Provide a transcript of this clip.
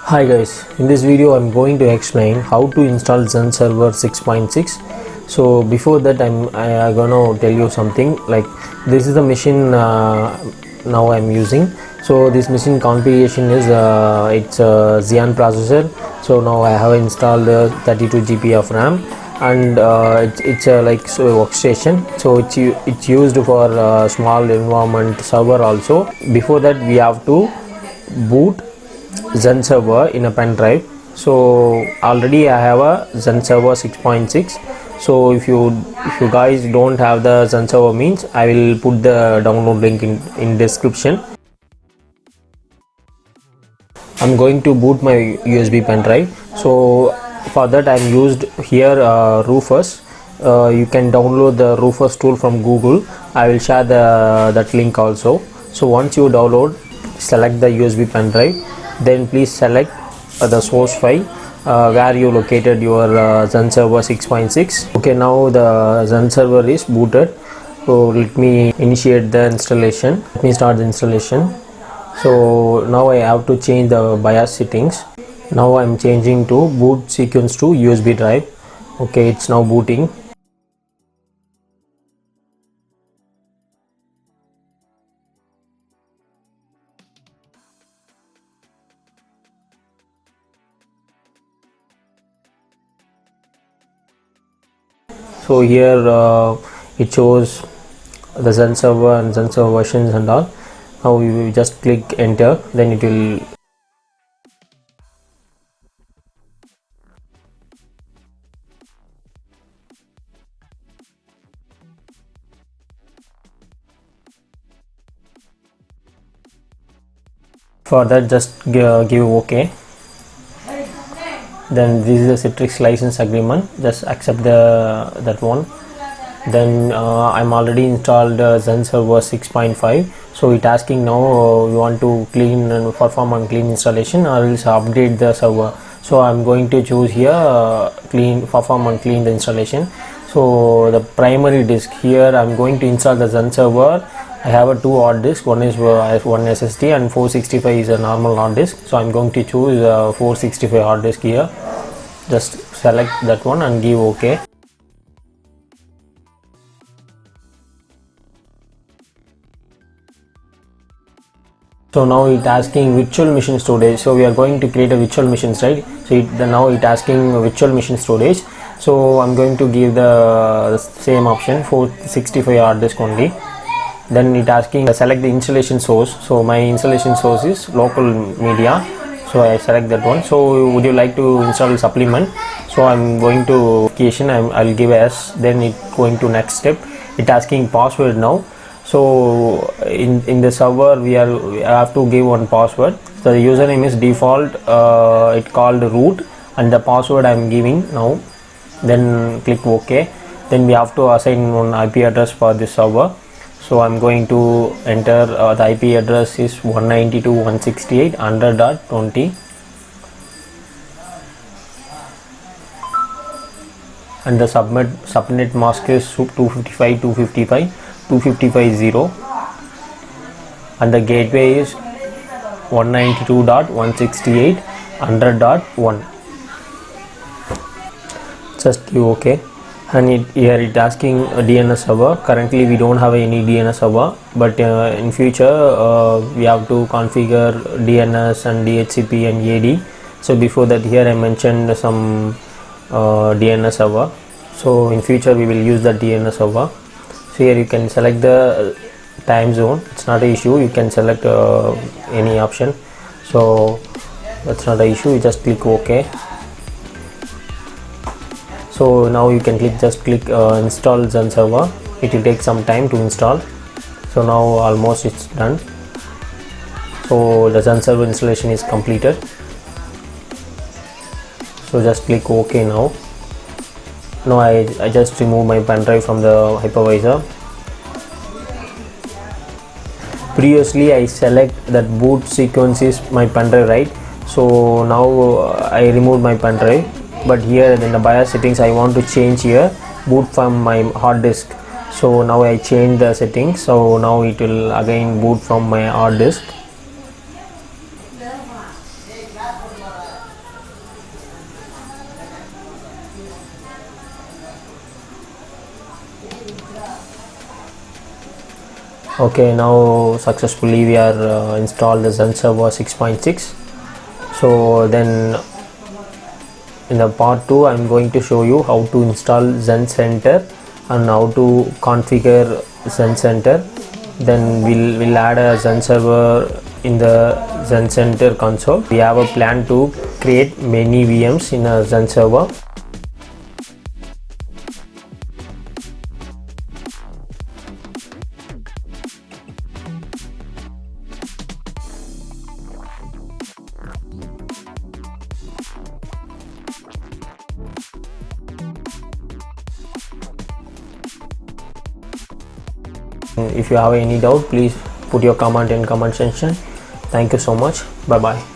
Hi guys, in this video I'm going to explain how to install Zen Server 6.6. So before that I gonna tell you something like this is the machine now I'm using. So this machine configuration is it's a Xeon processor. So now I have installed 32 GB of RAM and it's like workstation. So it's used for small environment server also. Before that we have to boot Zen Server in a pen drive. So already I have a Zen Server 6.6. so if you guys don't have the Zen Server, means I will put the download link in description. I'm going to boot my USB pen drive. So for that I'm used here Rufus. You can download the Rufus tool from Google. I will share that link also. So once you download, select the USB pen drive, then please select the source file where you located your Zen Server 6.6. okay, now the Zen Server is booted. So let me initiate the installation. Let me start the installation. So now I have to change the BIOS settings. Now I'm changing to boot sequence to USB drive. Okay, it's now booting. So here it shows the Zen Server and Zen Server versions and all. Now you just click enter, then it will for that just give OK. Then this is the Citrix license agreement, just accept that one. Then I'm already installed Zen Server 6.5. so it asking now you want to clean and perform and clean installation or else update the server. So I'm going to choose here clean, perform and clean the installation. So the primary disk, here I'm going to install the Zen Server. I have a two hard disk, one is one SSD and 465 is a normal hard disk. So I'm going to choose 465 hard disk here. Just select that one and give OK. So now it asking virtual machine storage. So we are going to create a virtual machines, right? So now it asking virtual machine storage. So I'm going to give the same option, 465 hard disk only. Then it asking select the installation source. So my installation source is local media, so I select that one. So would you like to install supplement? So I'm going to application, I'll give S. Then it going to next step. It asking password now. So in the server we have to give one password. So the username is default, it called root, and the password I'm giving now. Then click OK. Then we have to assign one IP address for this server. So I'm going to enter the IP address is 192.168.100.20, and the subnet mask is 255.255.255.0, and the gateway is 192.168.100.1. just give OK. And here it asking a DNS server. Currently we don't have any DNS server, but in future we have to configure DNS and DHCP and AD. So before that, here I mentioned some DNS server. So in future we will use the DNS server. So here you can select the time zone. It's not an issue, you can select any option, so that's not an issue. You just click OK. So now you can just click install Zen Server. It will take some time to install. So now almost it's done. So the Zen Server installation is completed. So just click OK now. Now I just remove my pen drive from the hypervisor. Previously I select that boot sequence is my pen drive, right? So now I removed my pen drive. But here in the BIOS settings I want to change here boot from my hard disk. So now I change the settings. So now it will again boot from my hard disk. Okay, now successfully we are installed the Zen server 6.6. so then in the part 2 I'm going to show you how to install Zen Center and how to configure Zen Center. Then we'll add a Zen server in the Zen Center console. We have a plan to create many VMs in a Zen server. If you have any doubt, please put your comment in comment section. Thank you so much. Bye bye.